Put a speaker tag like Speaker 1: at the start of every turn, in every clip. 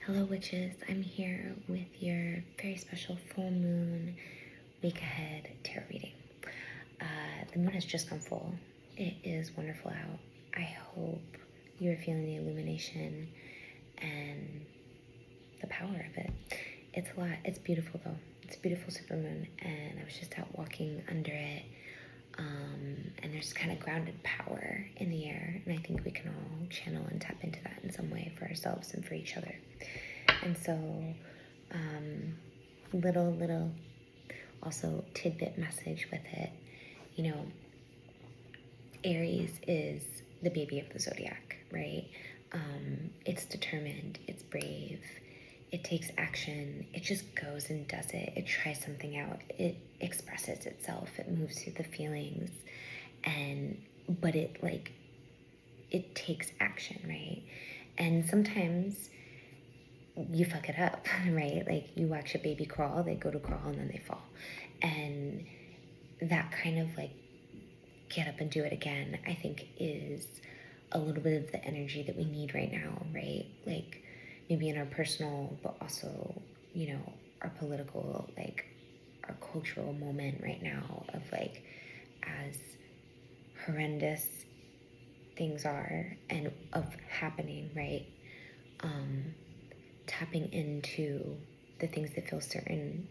Speaker 1: Hello witches, I'm here with your very special full moon week ahead tarot reading. The moon has just gone full. It is wonderful out. I hope you're feeling the illumination and the power of it. It's a lot. It's beautiful though. It's a beautiful supermoon, and I was just out walking under it. And there's kind of grounded power in the air, and I think we can all channel and tap into that in some way for ourselves and for each other. And so, little also tidbit message with it. You know, Aries is the baby of the zodiac, right? It's determined, it's brave, it takes action, it just goes and does it. It tries something out, it expresses itself, it moves through the feelings, but it takes action, right? And sometimes you fuck it up, right? Like you watch a baby crawl, they go to crawl and then they fall. And that kind of like get up and do it again, I think is a little bit of the energy that we need right now, right? Like maybe in our personal, but also, you know, our political, like our cultural moment right now of like, as horrendous things are and of happening, right? Tapping into the things that feel certain,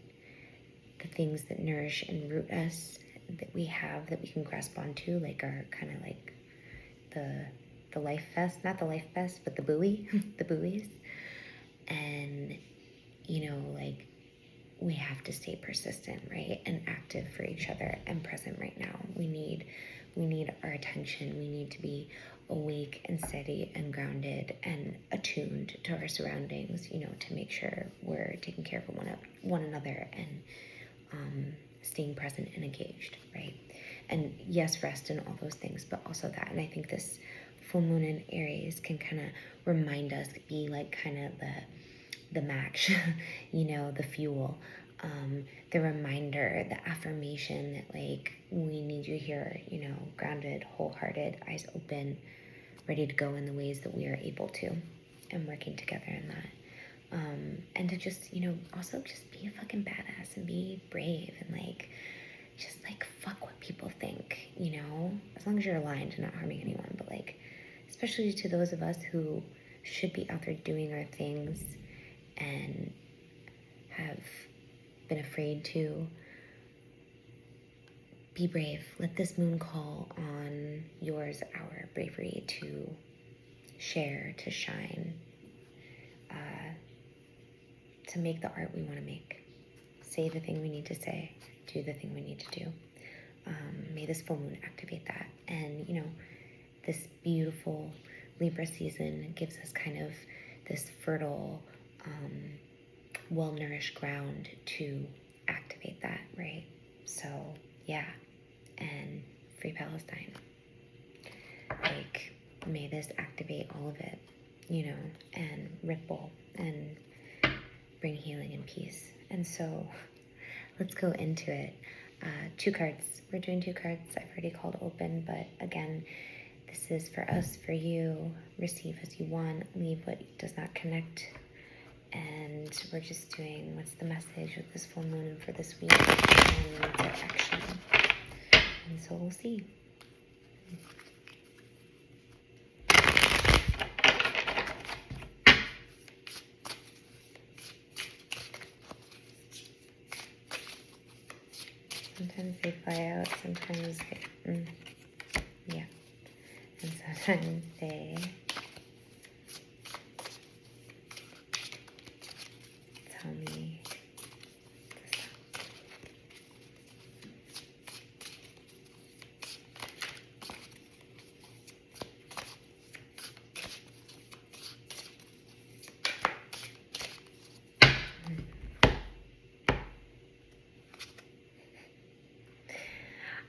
Speaker 1: the things that nourish and root us, that we have, that we can grasp onto, like our kind of like the life vest, not the life vest, but the buoy, the buoys. And, you know, like we have to stay persistent, right? And active for each other and present right now. We need our attention. We need to be awake and steady and grounded and attuned to our surroundings, you know, to make sure we're taking care of one another and staying present and engaged, right? And yes, rest and all those things, but also that. And I think this full moon in Aries can kind of remind us, be like kind of the match, you know, the fuel, the reminder, the affirmation that like we need you here, you know, grounded, wholehearted, eyes open, ready to go in the ways that we are able to, and working together in that. And to just, you know, also just be a fucking badass and be brave and like, just like fuck what people think, you know, as long as you're aligned and not harming anyone, but like, especially to those of us who should be out there doing our things and have been afraid to be brave. Let this moon call on yours, our bravery to share, to shine, to make the art we want to make, say the thing we need to say, do the thing we need to do. May this full moon activate that. And, you know, this beautiful Libra season gives us kind of this fertile, well-nourished ground to activate that, right? So, yeah, and free Palestine. Like, may this activate all of it, you know, and ripple and bring healing and peace. And so, let's go into it. 2 cards. We're doing 2 cards. I've already called open, but again, this is for us, for you. Receive as you want, leave what does not connect. And we're just doing what's the message with this full moon for this week and the action. And so we'll see. Sometimes they fly out, sometimes they, yeah. And sometimes they tell me to stop.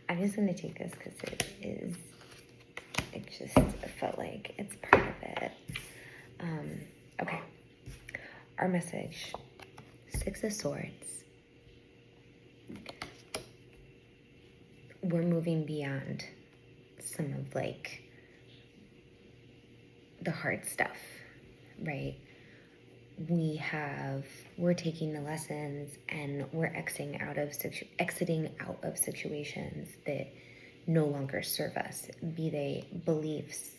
Speaker 1: I'm just going to take this because it just felt like it's part of it. Okay. Our message, 6 of Swords. We're moving beyond some of like the hard stuff, right? we're taking the lessons and we're exiting out of situations that no longer serve us, be they beliefs,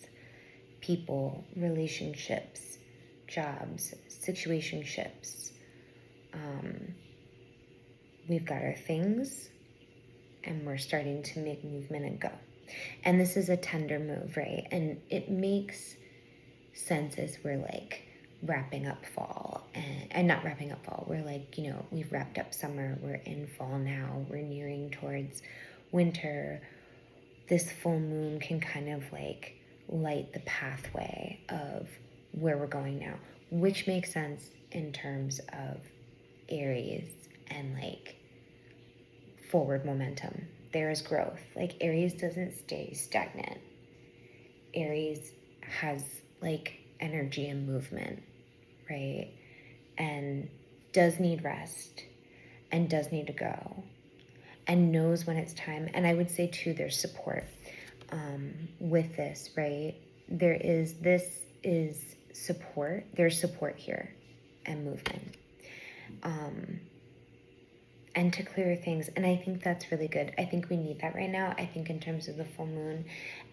Speaker 1: people, relationships, jobs, situationships. We've got our things and we're starting to make movement and go. And this is a tender move, right? And it makes sense as we're like wrapping up fall and not wrapping up fall. We're like, we've wrapped up summer. We're in fall now. We're nearing towards winter. This full moon can kind of like light the pathway of where we're going now, which makes sense in terms of Aries and like forward momentum. There is growth. Like Aries doesn't stay stagnant. Aries has like energy and movement, right? And does need rest and does need to go and knows when it's time. And I would say too, there's support with this, right? This is support. There's support here and movement. And to clear things. And I think that's really good. I think we need that right now. I think in terms of the full moon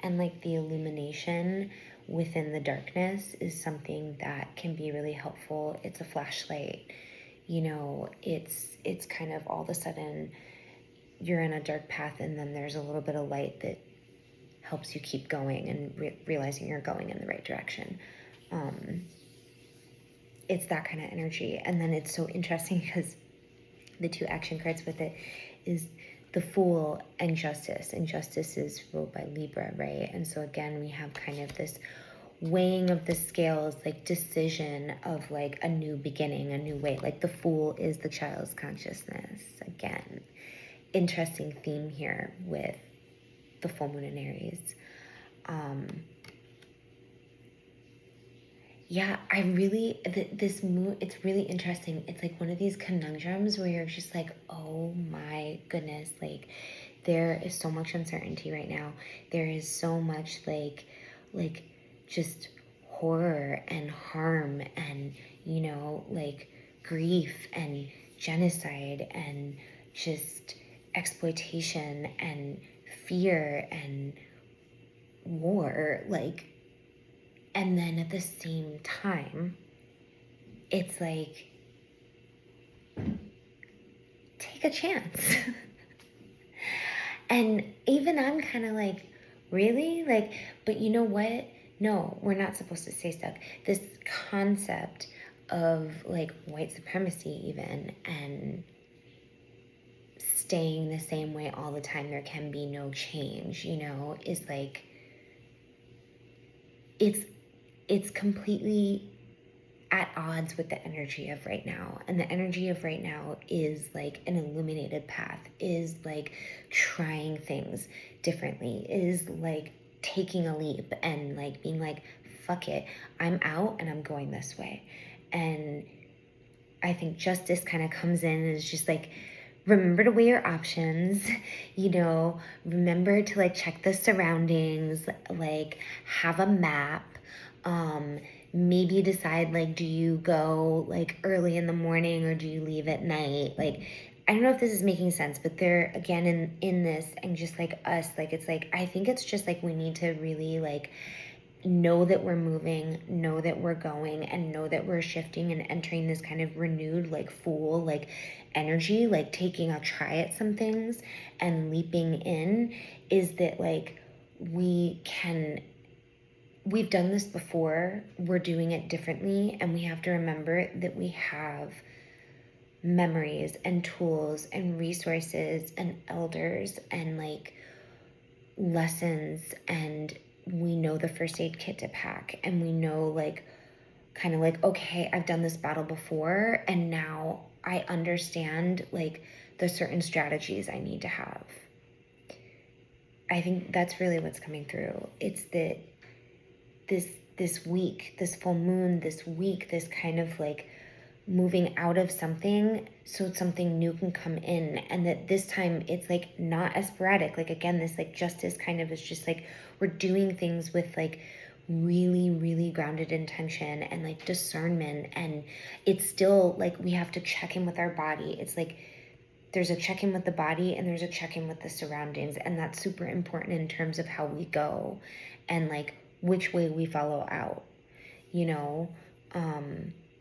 Speaker 1: and like the illumination within the darkness is something that can be really helpful. It's a flashlight. It's kind of all of a sudden you're in a dark path and then there's a little bit of light that helps you keep going and realizing you're going in the right direction. It's that kind of energy. And then it's so interesting because the two action cards with it is the Fool and Justice. And Justice is ruled by Libra, right? And so again, we have kind of this weighing of the scales, like decision of like a new beginning, a new way. Like the Fool is the child's consciousness. Again, interesting theme here with the full moon in Aries. Yeah, this moon, it's really interesting. It's like one of these conundrums where you're just like, oh my goodness, like there is so much uncertainty right now. There is so much like just horror and harm and, like grief and genocide and just exploitation and fear and war, like. And then at the same time, it's like, take a chance. And even I'm kind of like, really? Like, but you know what? No, we're not supposed to stay stuck. This concept of like white supremacy even and staying the same way all the time, there can be no change, is like, it's completely at odds with the energy of right now. And the energy of right now is like an illuminated path, is like trying things differently, is like taking a leap and like being like, fuck it, I'm out and I'm going this way. And I think Justice kind of comes in and is just like, remember to weigh your options, remember to like check the surroundings, like have a map, maybe decide like, do you go like early in the morning or do you leave at night? Like, I don't know if this is making sense, but they're again in this and just like us, like, it's like, I think it's just like, we need to really like know that we're moving, know that we're going, and know that we're shifting and entering this kind of renewed, like Fool, like energy, like taking a try at some things and leaping in, is that like we've done this before, we're doing it differently, and we have to remember that we have memories and tools and resources and elders and like lessons, and we know the first aid kit to pack, and we know like kind of like, okay, I've done this battle before and now I understand like the certain strategies I need to have. I think that's really what's coming through. It's that this week, this full moon, this week, this kind of like moving out of something so something new can come in, and that this time it's like not as sporadic. Like again, this like Justice kind of is just like, we're doing things with like really, really grounded intention and like discernment. And it's still like we have to check in with our body. It's like there's a check in with the body and there's a check in with the surroundings. And that's super important in terms of how we go and like which way we follow out, you know?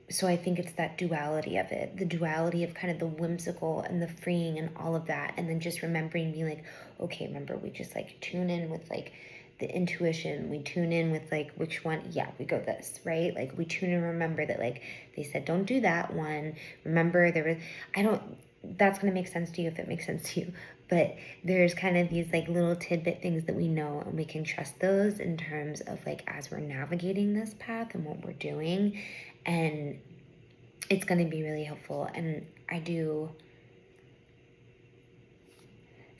Speaker 1: So I think it's that duality of it, the duality of kind of the whimsical and the freeing and all of that. And then just remembering being like, okay, remember, we just like tune in with like the intuition. We tune in with like which one, yeah, we go this, right? Like we tune and remember that like they said, don't do that one. Remember there was, I don't, that's going to make sense to you if it makes sense to you. But there's kind of these like little tidbit things that we know and we can trust those in terms of like as we're navigating this path and what we're doing. And it's going to be really helpful. And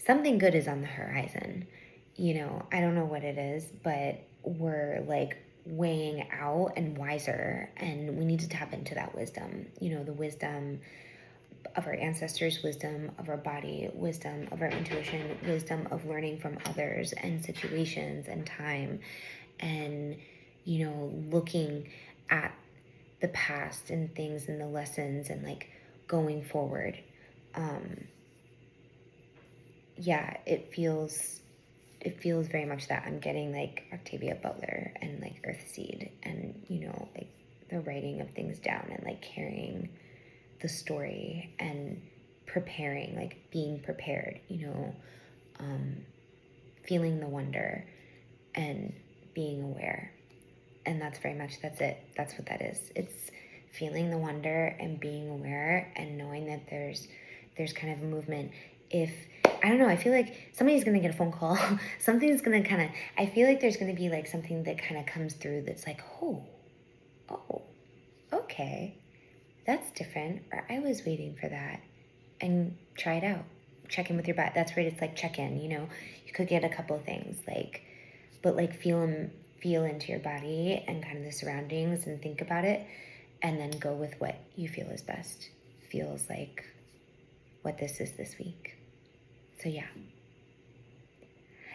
Speaker 1: something good is on the horizon. You know, I don't know what it is, but we're like weighing out and wiser. And we need to tap into that wisdom, you know, the wisdom of our ancestors, wisdom of our body, wisdom of our intuition, wisdom of learning from others and situations and time, and, you know, looking at the past and things and the lessons and like going forward. Yeah, it feels very much that I'm getting like Octavia Butler and like Earthseed and, you know, like the writing of things down and like carrying the story and preparing, like being prepared, you know, feeling the wonder and being aware. And that's very much, that's it. That's what that is. It's feeling the wonder and being aware and knowing that there's kind of a movement. If, I don't know, I feel like somebody's going to get a phone call. Something's going to kind of, I feel like there's going to be like something that kind of comes through that's like, oh, okay. That's different, or I was waiting for that, and try it out. Check in with your body. That's right. It's like check in. You know, you could get a couple of things, like, but like feel into your body and kind of the surroundings, and think about it, and then go with what you feel is best. Feels like what this is this week. So yeah,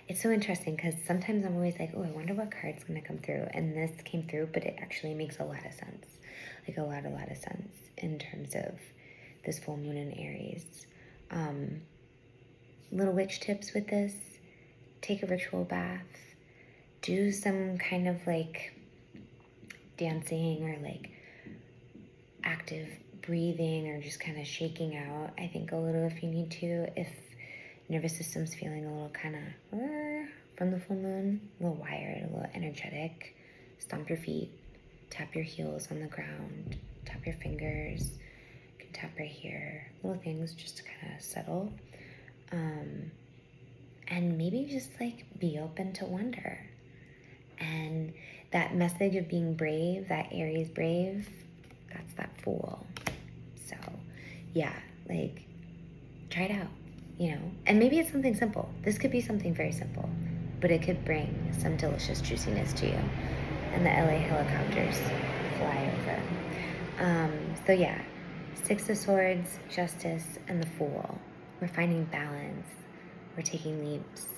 Speaker 1: it's so interesting because sometimes I'm always like, oh, I wonder what card's gonna come through, and this came through, but it actually makes a lot of sense. Like a lot of sense in terms of this full moon in Aries. Little witch tips with this: take a ritual bath, do some kind of like dancing or like active breathing or just kind of shaking out. I think a little if you need to. If nervous system's feeling a little kind of from the full moon, a little wired, a little energetic, stomp your feet. Tap your heels on the ground, tap your fingers, you can tap right here, little things just to kind of settle. And maybe just like be open to wonder. And that message of being brave, that Aries brave, that's that Fool. So yeah, like try it out, you know, and maybe it's something simple. This could be something very simple, but it could bring some delicious juiciness to you. And the LA helicopters fly over. So yeah, Six of Swords, Justice, and the Fool. We're finding balance. We're taking leaps.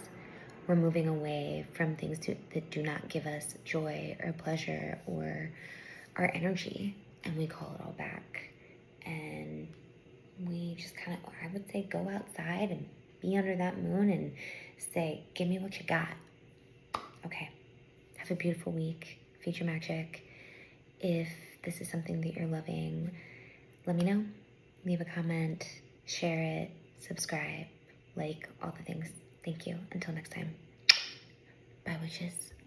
Speaker 1: We're moving away from things that do not give us joy or pleasure or our energy, and we call it all back. And we just kind of, I would say, go outside and be under that moon and say, give me what you got. Okay. Have a beautiful week. Feature magic. If this is something that you're loving, let me know. Leave a comment, share it, subscribe, like all the things. Thank you. Until next time. Bye, witches.